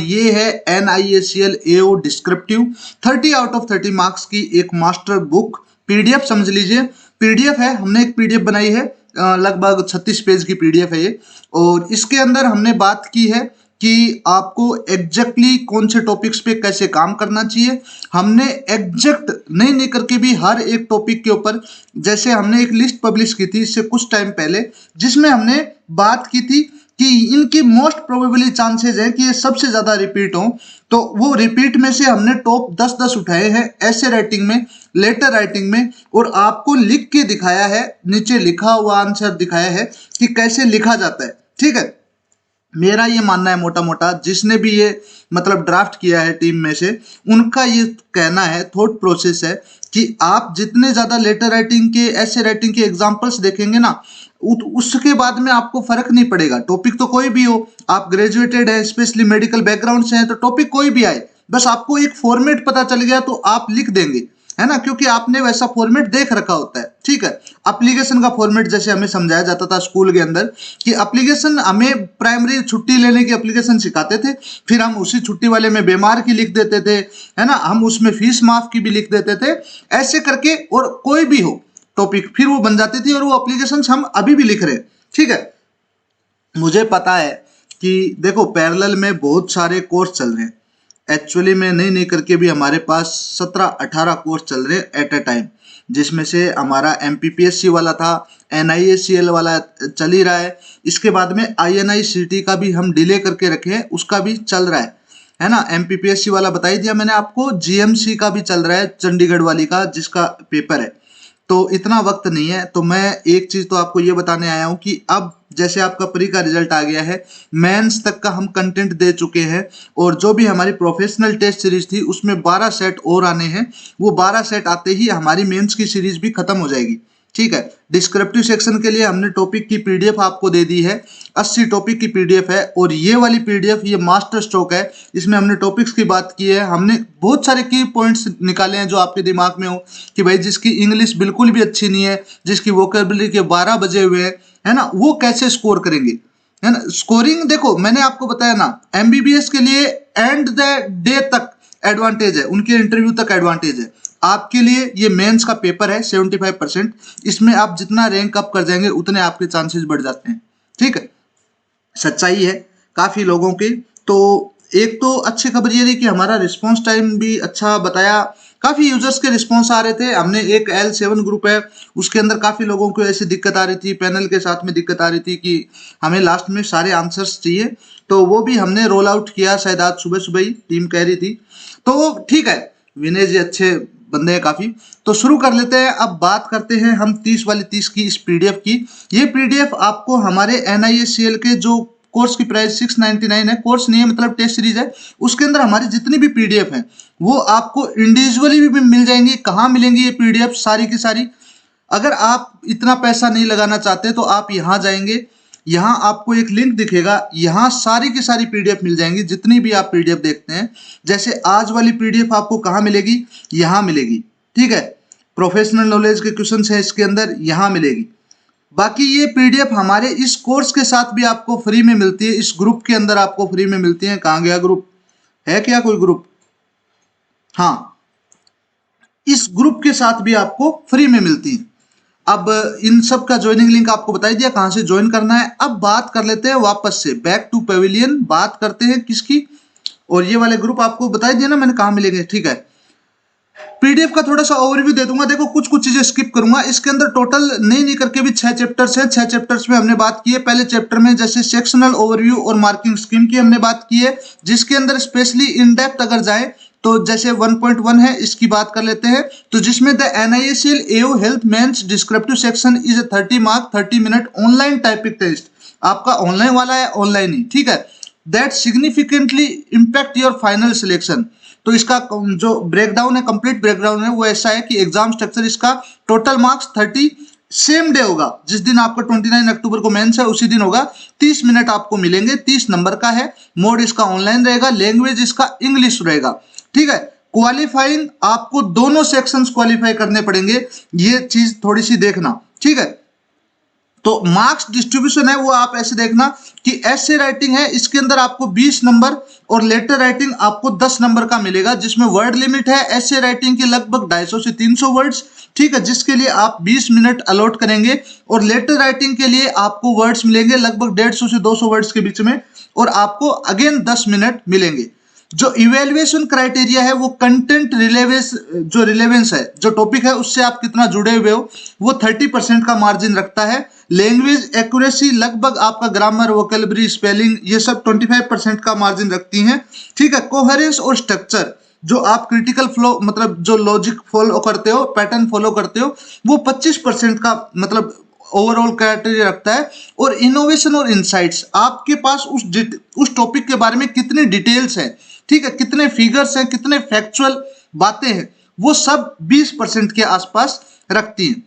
ये है NIACL AO descriptive 30 out of 30 marks की एक मास्टर बुक पीडीएफ समझ लीजिए। पीडीएफ है, हमने एक पीडीएफ बनाई है, लगभग 36 पेज की पीडीएफ है ये। और इसके अंदर हमने बात की है कि आपको एग्जैक्टली कौन से टॉपिक्स पे कैसे काम करना चाहिए। हमने एग्जैक्ट नहीं करके भी हर एक टॉपिक के ऊपर, जैसे हमने एक लिस्ट पब्लिश की थी इससे कुछ टाइम पहले, जिसमें हमने बात की थी कि इनकी मोस्ट प्रोबेबली चांसेस है कि ये सबसे ज्यादा रिपीट हो। तो वो रिपीट में से हमने टॉप 10 उठाए हैं ऐसे राइटिंग में, लेटर राइटिंग में, और आपको लिख के दिखाया है, नीचे लिखा हुआ आंसर दिखाया है कि कैसे लिखा जाता है। ठीक है, मेरा ये मानना है मोटा मोटा, जिसने भी ये मतलब ड्राफ्ट किया है टीम में से, उनका ये कहना है, थॉट प्रोसेस है कि आप जितने ज्यादा लेटर राइटिंग के, ऐसे राइटिंग के एग्जांपल्स देखेंगे ना, उसके बाद में आपको फर्क नहीं पड़ेगा। टॉपिक तो कोई भी हो, आप ग्रेजुएटेड है, स्पेशली मेडिकल बैकग्राउंड से हैं, तो टॉपिक कोई भी आए, बस आपको एक फॉर्मेट पता चल गया तो आप लिख देंगे, है ना, क्योंकि आपने वैसा फॉर्मेट देख रखा होता है। ठीक है, एप्लीकेशन का फॉर्मेट जैसे हमें समझाया जाता था स्कूल के अंदर कि एप्लीकेशन, हमें प्राइमरी छुट्टी लेने की एप्लीकेशन सिखाते थे, फिर हम उसी छुट्टी वाले में बीमार की लिख देते थे, है ना, हम उसमें फीस माफ की भी लिख देते थे, ऐसे करके, और कोई भी हो टॉपिक फिर वो बन जाती थी, और वो एप्लीकेशन हम अभी भी लिख रहे हैं। ठीक है, मुझे पता है कि देखो पैरेलल में बहुत सारे कोर्स चल रहे हैं, एक्चुअली में नहीं करके भी हमारे पास 17-18 कोर्स चल रहे हैं एट ए टाइम, जिसमें से हमारा MPPSC वाला था, NIACL वाला चल ही रहा है, इसके बाद में INICT का भी हम डिले करके रखे हैं, उसका भी चल रहा है ना। MPPSC वाला बता ही दिया मैंने आपको, GMC का भी चल रहा है, चंडीगढ़ वाली का, जिसका पेपर है, तो इतना वक्त नहीं है। तो मैं एक चीज तो आपको ये बताने आया हूं कि अब जैसे आपका प्री का रिजल्ट आ गया है, मेंस तक का हम कंटेंट दे चुके हैं, और जो भी हमारी प्रोफेशनल टेस्ट सीरीज थी उसमें 12 सेट और आने हैं, वो 12 सेट आते ही हमारी मेंस की सीरीज भी खत्म हो जाएगी। ठीक है, डिस्क्रिप्टिव सेक्शन के लिए हमने टॉपिक की पीडीएफ आपको दे दी है, 80 टॉपिक की पीडीएफ है, और ये वाली पीडीएफ ये मास्टर स्ट्रोक है, इसमें हमने टॉपिक्स की बात की है, हमने बहुत सारे की पॉइंट्स निकाले हैं जो आपके दिमाग में हो कि भाई जिसकी इंग्लिश बिल्कुल भी अच्छी नहीं है, जिसकी वोकेबुलरी के 12 बजे हुए हैं, है ना, वो कैसे स्कोर करेंगे, है ना। स्कोरिंग देखो मैंने आपको बताया ना, MBBS के लिए एंड द डे तक एडवांटेज है, उनके इंटरव्यू तक एडवांटेज है। आपके लिए ये मेंस का पेपर है 75%, इसमें आप जितना रैंक अप कर जाएंगे उतने आपके चांसेस बढ़ जाते हैं। ठीक है, सच्चाई है काफी लोगों की। तो एक तो अच्छी खबर ये रही कि हमारा रिस्पांस टाइम भी अच्छा बताया, काफी यूजर्स के रिस्पांस आ रहे थे। हमने एक L7 ग्रुप है, उसके अंदर काफी लोगों को ऐसी दिक्कत आ रही थी, पैनल के साथ में दिक्कत आ रही थी कि हमें लास्ट में सारे आंसर्स चाहिए, तो वो भी हमने रोल आउट किया, शायद आज सुबह सुबह ही टीम कह रही थी। तो ठीक है, विनय जी अच्छे बंदे हैं काफी। तो शुरू कर लेते हैं, अब बात करते हैं हम 30 वाली 30 की इस पीडीएफ की। ये पीडीएफ आपको हमारे NIACL के जो कोर्स की प्राइस 699 है, कोर्स नहीं है मतलब टेस्ट सीरीज है, उसके अंदर हमारी जितनी भी पीडीएफ है वो आपको इंडिविजुअली भी मिल जाएंगी। कहाँ मिलेंगी ये पीडीएफ सारी की सारी? अगर आप इतना पैसा नहीं लगाना चाहते तो आप यहाँ जाएंगे, यहाँ आपको एक लिंक दिखेगा, यहाँ सारी की सारी पीडीएफ मिल जाएंगी, जितनी भी आप पीडीएफ देखते हैं। जैसे आज वाली पीडीएफ आपको कहाँ मिलेगी? यहाँ मिलेगी। ठीक है, प्रोफेशनल नॉलेज के क्वेश्चन है इसके अंदर, यहाँ मिलेगी। बाकी ये पीडीएफ हमारे इस कोर्स के साथ भी आपको फ्री में मिलती है, इस ग्रुप के अंदर आपको फ्री में मिलती है। कहाँ गया ग्रुप? है क्या कोई ग्रुप? हाँ, इस ग्रुप के साथ भी आपको फ्री में मिलती है। अब इन सब का ज्वाइनिंग लिंक आपको बता दिया कहां से ज्वाइन करना है। अब बात कर लेते हैं वापस से बैक टू पेविलियन, बात करते हैं किसकी, और ये वाले ग्रुप आपको बता दिया ना मैंने कहां मिलेंगे। ठीक है, पीडीएफ का थोड़ा सा ओवरव्यू दे दूंगा। देखो कुछ चीजें स्किप करूंगा, इसके अंदर टोटल नहीं करके भी 6 चैप्टर्स हैं। 6 चैप्टर्स में हमने बात की है। पहले चैप्टर में जैसे सेक्शनल ओवरव्यू और मार्किंग स्कीम की हमने बात की है, जिसके अंदर स्पेशली इन डेप्थ अगर जाए तो जैसे 1.1 है, इसकी बात कर लेते हैं। तो जिसमें the NIACL AO health mains descriptive section is 30 mark 30 minute online typing test, आपका ऑनलाइन वाला है, ऑनलाइन ही। ठीक है, that significantly impact your final selection. तो इसका जो ब्रेकडाउन है, कंप्लीट ब्रेकडाउन है, वो ऐसा है कि एग्जाम स्ट्रक्चर इसका टोटल मार्क्स 30 सेम डे होगा, जिस दिन आपका 29 अक्टूबर को मेंस है उसी दिन होगा। 30 मिनट आपको मिलेंगे, 30 नंबर का है। मोड इसका ऑनलाइन रहेगा, लैंग्वेज इसका इंग्लिश रहेगा। ठीक है, क्वालिफाइंग आपको दोनों सेक्शंस क्वालिफाई करने पड़ेंगे, ये चीज थोड़ी सी देखना। ठीक है, तो मार्क्स डिस्ट्रीब्यूशन है वो आप ऐसे देखना कि ऐसे राइटिंग है इसके अंदर आपको 20 नंबर और लेटर राइटिंग आपको 10 नंबर का मिलेगा, जिसमें वर्ड लिमिट है ऐसे राइटिंग की लगभग 250 से 300 वर्ड्स, ठीक है, जिसके लिए आप 20 मिनट अलॉट करेंगे। और लेटर राइटिंग के लिए आपको वर्ड्स मिलेंगे लगभग 150 से 200 वर्ड्स के बीच में, और आपको अगेन 10 मिनट मिलेंगे। जो इवेल्युएशन क्राइटेरिया है वो कंटेंट रिलेवेंस है, जो टॉपिक है उससे आप कितना जुड़े हुए हो, वो 30% का मार्जिन रखता है। लैंग्वेज एक्यूरेसी लगभग आपका ग्रामर, वोकैबुलरी, स्पेलिंग ये सब 25% का मार्जिन रखती हैं, ठीक है। कोहेरेंस और स्ट्रक्चर, जो आप क्रिटिकल फ्लो मतलब जो लॉजिक फॉलो करते हो, पैटर्न फॉलो करते हो, वो 25% का मतलब ओवरऑल क्राइटेरिया रखता है। और इनोवेशन और इनसाइट्स, आपके पास उस टॉपिक के बारे में कितनी डिटेल्स है, ठीक है, कितने फिगर्स हैं, कितने फैक्चुअल बातें हैं, वो सब 20% के आसपास रखती हैं।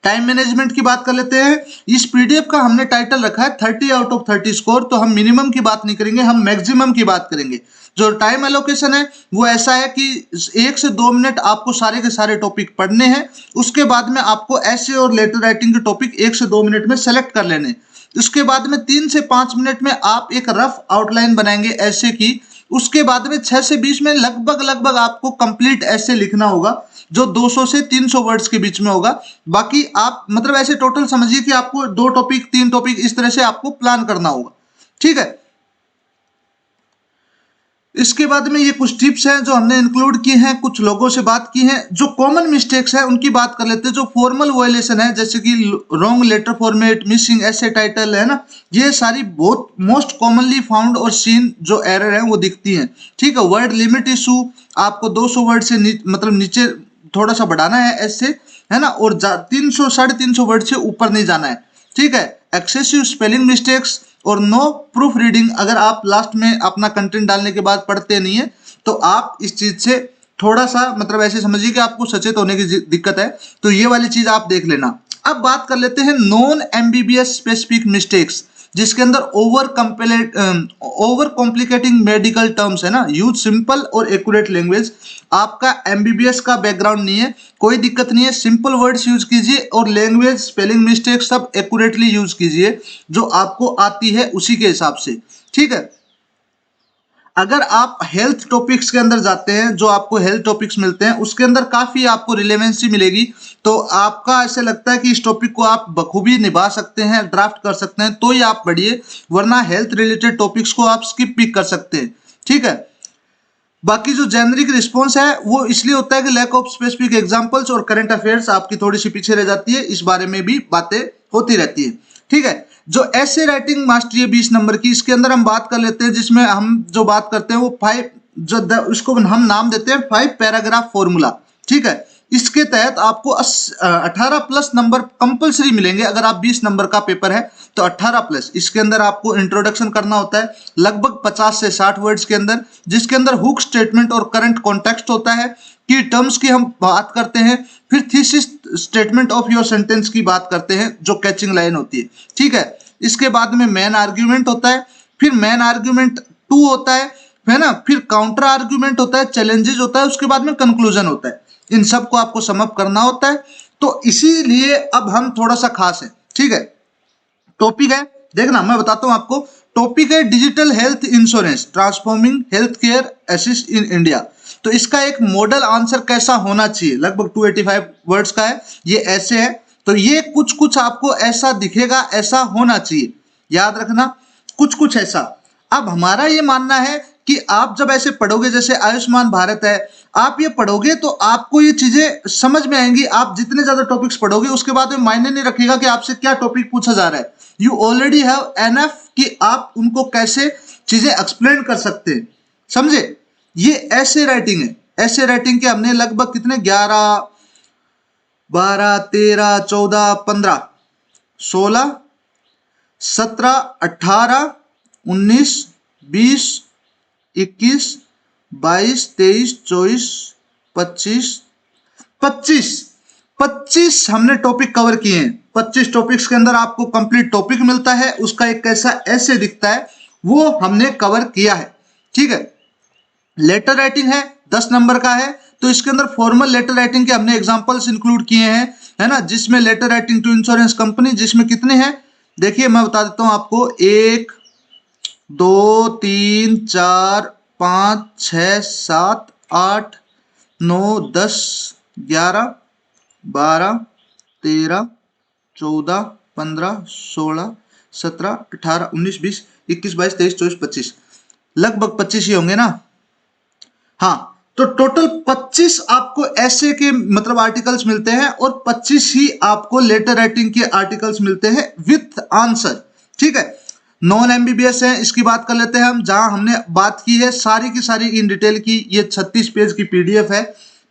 टाइम मैनेजमेंट की बात कर लेते हैं। इस पीडीएफ का हमने टाइटल रखा है 30 आउट ऑफ 30 स्कोर, तो हम मिनिमम की बात नहीं करेंगे, हम मैक्सिमम की बात करेंगे। जो टाइम एलोकेशन है वो ऐसा है कि 1 से 2 मिनट आपको सारे के सारे टॉपिक पढ़ने हैं, उसके बाद में आपको ऐसे और लेटर राइटिंग के टॉपिक 1 से 2 मिनट में सेलेक्ट कर लेने। उसके बाद में 3 से 5 मिनट में आप एक रफ आउटलाइन बनाएंगे ऐसे की। उसके बाद में 6 से 20 में लगभग आपको कंप्लीट ऐसे लिखना होगा, जो 200 से 300 वर्ड्स के बीच में होगा। बाकी आप मतलब ऐसे टोटल समझिए कि आपको 2 टॉपिक 3 टॉपिक इस तरह से आपको प्लान करना होगा, ठीक है। इसके बाद में ये कुछ टिप्स हैं जो हमने इंक्लूड की हैं, कुछ लोगों से बात की हैं। जो कॉमन मिस्टेक्स है उनकी बात कर लेते हैं। जो फॉर्मल वायलेशन है जैसे कि रॉन्ग लेटर फॉर्मेट, मिसिंग ऐसे टाइटल है ना, ये सारी बहुत मोस्ट कॉमनली फाउंड और सीन जो एरर है वो दिखती हैं, ठीक है। वर्ड लिमिट इशू, आपको 200 वर्ड से मतलब नीचे थोड़ा सा बढ़ाना है ऐसे, है ना, और 300 350 वर्ड से ऊपर नहीं जाना है, ठीक है। एक्सेसिव स्पेलिंग मिस्टेक्स और नो प्रूफ रीडिंग, अगर आप लास्ट में अपना कंटेंट डालने के बाद पढ़ते नहीं है तो आप इस चीज से थोड़ा सा मतलब ऐसे समझिए कि आपको सचेत होने की दिक्कत है, तो ये वाली चीज आप देख लेना। अब बात कर लेते हैं नॉन एमबीबीएस स्पेसिफिक मिस्टेक्स, जिसके अंदर ओवर कॉम्प्लिकेटिंग मेडिकल टर्म्स है ना। यूज सिंपल और एक्यूरेट लैंग्वेज। आपका एमबीबीएस का बैकग्राउंड नहीं है, कोई दिक्कत नहीं है, सिंपल वर्ड्स यूज कीजिए और लैंग्वेज, स्पेलिंग मिस्टेक सब एक्यूरेटली यूज कीजिए, जो आपको आती है उसी के हिसाब से, ठीक है। अगर आप हेल्थ टॉपिक्स के अंदर जाते हैं, जो आपको हेल्थ टॉपिक्स मिलते हैं उसके अंदर काफी आपको रिलेवेंसी मिलेगी, तो आपका ऐसे लगता है कि इस टॉपिक को आप बखूबी निभा सकते हैं, ड्राफ्ट कर सकते हैं, तो ही आप पढ़िए, वरना हेल्थ रिलेटेड टॉपिक्स को आप स्किप भी कर सकते हैं, ठीक है। बाकी जो जेनरिक रिस्पॉन्स है वो इसलिए होता है कि लैक ऑफ स्पेसिफिक एग्जांपल्स और करंट अफेयर्स आपकी थोड़ी सी पीछे रह जाती है, इस बारे में भी बातें होती रहती है, ठीक है। जो ऐसे राइटिंग मास्टरी है 20 नंबर की, इसके अंदर हम बात कर लेते हैं, जिसमें हम जो बात करते हैं वो 5 उसको हम नाम देते हैं 5 पैराग्राफ फॉर्मूला, ठीक है। इसके तहत आपको 18 प्लस नंबर कंपलसरी मिलेंगे। अगर आप 20 नंबर का पेपर है तो 18 प्लस। इसके अंदर आपको इंट्रोडक्शन करना होता है लगभग 50 से 60 वर्ड्स के अंदर, जिसके अंदर हुक स्टेटमेंट और करंट कॉन्टेक्स्ट होता है, की टर्म्स की हम बात करते हैं, फिर thesis statement of your sentence की बात करते हैं जो कैचिंग लाइन होती है, ठीक है। इसके बाद में मेन आर्ग्यूमेंट होता है, फिर मेन आर्ग्यूमेंट 2 होता है ना, फिर काउंटर आर्ग्यूमेंट होता है, चैलेंजेस होता है, उसके बाद में कंक्लूजन होता है। इन सबको आपको सम अप करना होता है, तो इसीलिए अब हम थोड़ा सा खास है, ठीक है। टॉपिक है, देखना मैं बताता हूं आपको, टॉपिक है digital health insurance transforming health care assist in India. तो इसका एक मॉडल आंसर कैसा होना चाहिए, लगभग 285 वर्ड्स का है, ये ऐसे है। तो ये कुछ कुछ आपको ऐसा दिखेगा, ऐसा होना चाहिए, याद रखना, कुछ कुछ ऐसा। अब हमारा ये मानना है कि आप जब ऐसे पढ़ोगे, जैसे आयुष्मान भारत है, आप ये पढ़ोगे तो आपको ये चीजें समझ में आएंगी। आप जितने ज्यादा टॉपिक्स पढ़ोगे उसके बाद में मायने नहीं रखेगा कि आपसे क्या टॉपिक पूछा जा रहा है। यू ऑलरेडी हैव एनफ कि आप उनको कैसे चीजें एक्सप्लेन कर सकते हैं, समझे। ये ऐसे राइटिंग है, ऐसे राइटिंग के हमने लगभग कितने 11 12 13 14 15 16 17 18 19 20 21 22 23 24 25 हमने टॉपिक कवर किए हैं। 25 टॉपिक्स के अंदर आपको कंप्लीट टॉपिक मिलता है, उसका एक कैसा ऐसे दिखता है वो हमने कवर किया है, ठीक है। लेटर राइटिंग है 10 नंबर का है, तो इसके अंदर फॉर्मल लेटर राइटिंग के हमने एग्जांपल्स इंक्लूड किए हैं है ना, जिसमें letter writing to insurance company, जिसमें कितने हैं देखिए मैं बता देता हूं आपको, 1 2 3 4 5 6 7 8 9 10 11 12 13 14 15 16 17 18 19 20 21 22 23 24 25, लगभग 25 ही होंगे ना। हाँ, तो टोटल 25 आपको ऐसे के मतलब आर्टिकल्स मिलते हैं और 25 ही आपको लेटर राइटिंग के आर्टिकल्स मिलते हैं विथ आंसर। ठीक है, नॉन एमबीबीएस है, इसकी बात कर लेते हैं हम, जहां हमने बात की है सारी की सारी इन डिटेल की। ये 36 पेज की पीडीएफ है।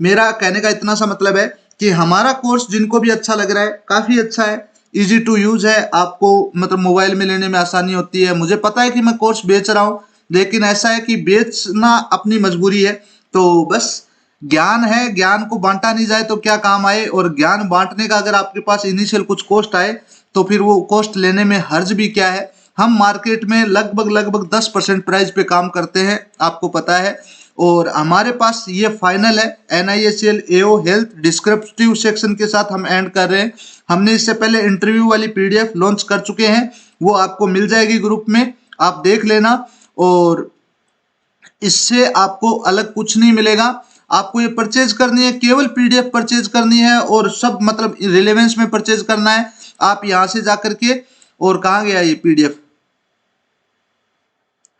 मेरा कहने का इतना सा मतलब है कि हमारा कोर्स जिनको भी अच्छा लग रहा है, काफी अच्छा है, इजी टू यूज है, आपको मतलब मोबाइल में लेने में आसानी होती है। मुझे पता है कि मैं कोर्स बेच रहा हूं, लेकिन ऐसा है कि बेचना अपनी मजबूरी है, तो बस ज्ञान है, ज्ञान को बांटा नहीं जाए तो क्या काम आए। और ज्ञान बांटने का अगर आपके पास इनिशियल कुछ कॉस्ट आए तो फिर वो कॉस्ट लेने में हर्ज भी क्या है। हम मार्केट में लगभग 10% प्राइस पे काम करते हैं, आपको पता है। और हमारे पास ये फाइनल है NISL AO health descriptive section के साथ हम एंड कर रहे हैं। हमने इससे पहले इंटरव्यू वाली पीडीएफ लॉन्च कर चुके हैं, वो आपको मिल जाएगी ग्रुप में, आप देख लेना। और इससे आपको अलग कुछ नहीं मिलेगा। आपको ये परचेज करनी है, केवल पीडीएफ परचेज करनी है और सब मतलब रिलेवेंस में परचेज करना है। आप यहां से जाकर के, और कहां गया ये पीडीएफ,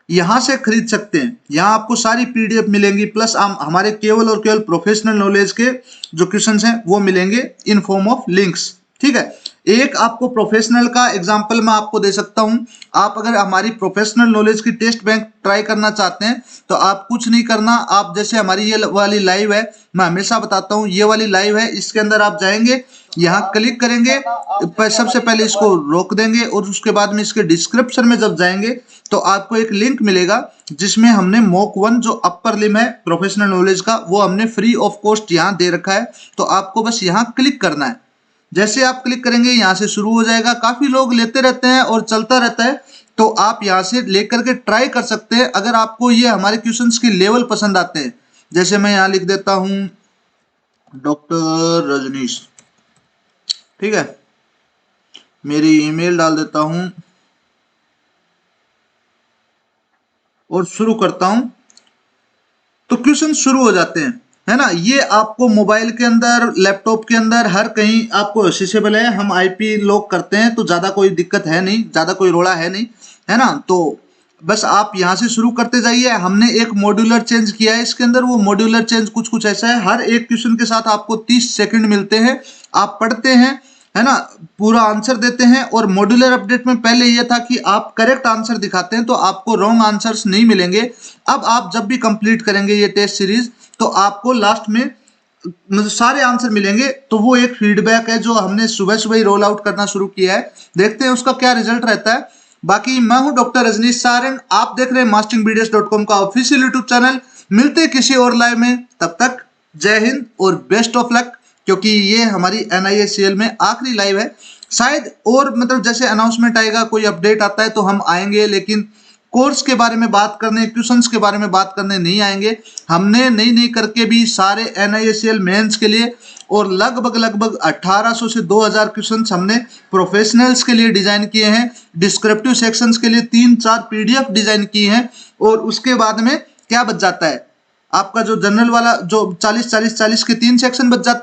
यहां से खरीद सकते हैं। यहां आपको सारी पीडीएफ मिलेंगी, प्लस हमारे केवल और केवल प्रोफेशनल नॉलेज के जो क्वेश्चंस हैं वो मिलेंगे इन फॉर्म ऑफ लिंक्स। ठीक है, एक आपको प्रोफेशनल का एग्जांपल मैं आपको दे सकता हूं। आप अगर हमारी प्रोफेशनल नॉलेज की टेस्ट बैंक ट्राई करना चाहते हैं तो आप कुछ नहीं करना, आप जैसे हमारी ये वाली लाइव है, मैं हमेशा बताता हूं, ये वाली लाइव है, इसके अंदर आप जाएंगे, यहाँ क्लिक करेंगे, सबसे पहले इसको रोक देंगे और उसके बाद में इसके डिस्क्रिप्शन में जब जाएंगे तो आपको एक लिंक मिलेगा जिसमें हमने मॉक 1 जो अपर लिम है प्रोफेशनल नॉलेज का, वो हमने फ्री ऑफ कॉस्ट यहाँ दे रखा है। तो आपको बस यहाँ क्लिक करना है। जैसे आप क्लिक करेंगे यहाँ से शुरू हो जाएगा। काफी लोग लेते रहते हैं और चलता रहता है, तो आप यहाँ से लेकर के ट्राई कर सकते हैं। अगर आपको ये हमारे क्वेश्चंस की लेवल पसंद आते हैं, जैसे मैं यहाँ लिख देता हूँ डॉक्टर रजनीश, ठीक है, मेरी ईमेल डाल देता हूं और शुरू करता हूं, तो क्वेश्चन शुरू हो जाते हैं, है ना। ये आपको मोबाइल के अंदर, लैपटॉप के अंदर, हर कहीं आपको एक्सेसिबल है। हम आईपी लॉक करते हैं तो ज्यादा कोई दिक्कत है नहीं, ज्यादा कोई रोड़ा है नहीं, है ना। तो बस आप यहां से शुरू करते जाइए। हमने एक मॉड्यूलर चेंज किया है इसके अंदर, वो मॉड्यूलर चेंज कुछ ऐसा है, हर एक क्वेश्चन के साथ आपको 30 सेकंड मिलते हैं, आप पढ़ते हैं, है ना, पूरा आंसर देते हैं। और मॉड्यूलर अपडेट में पहले यह था कि आप करेक्ट आंसर दिखाते हैं तो आपको रॉन्ग आंसर्स नहीं मिलेंगे। अब आप जब भी कंप्लीट करेंगे ये टेस्ट सीरीज तो आपको लास्ट में मतलब सारे आंसर मिलेंगे। तो वो एक फीडबैक है जो हमने सुबह सुबह ही रोल आउट करना शुरू किया है, देखते हैं उसका क्या रिजल्ट रहता है। बाकी मैं हूं डॉक्टर रजनीश सारंग, आप देख रहे हैं masteringBDS.com का ऑफिशियल यूट्यूब चैनल। मिलते हैं किसी और लाइव में, तब तक जय हिंद और बेस्ट ऑफ लक। क्योंकि ये हमारी NISL में आखिरी लाइव है, शायद और मतलब जैसे अनाउंसमेंट आएगा, कोई अपडेट आता है तो हम आएंगे, लेकिन कोर्स के बारे में बात करने, क्वेश्चंस के बारे में बात करने नहीं आएंगे। हमने नई करके भी सारे NISL मेंस के लिए और लगभग 1800 से 2000 क्वेश्चंस हमने प्रोफेशनल्स के लिए डिजाइन किए हैं। डिस्क्रिप्टिव सेक्शंस के लिए 3-4 पीडीएफ डिजाइन की हैं। और उसके बाद में क्या बच जाता है आपका, जो जनरल वाला जो 40 के 3 सेक्शन बच जाते हैं।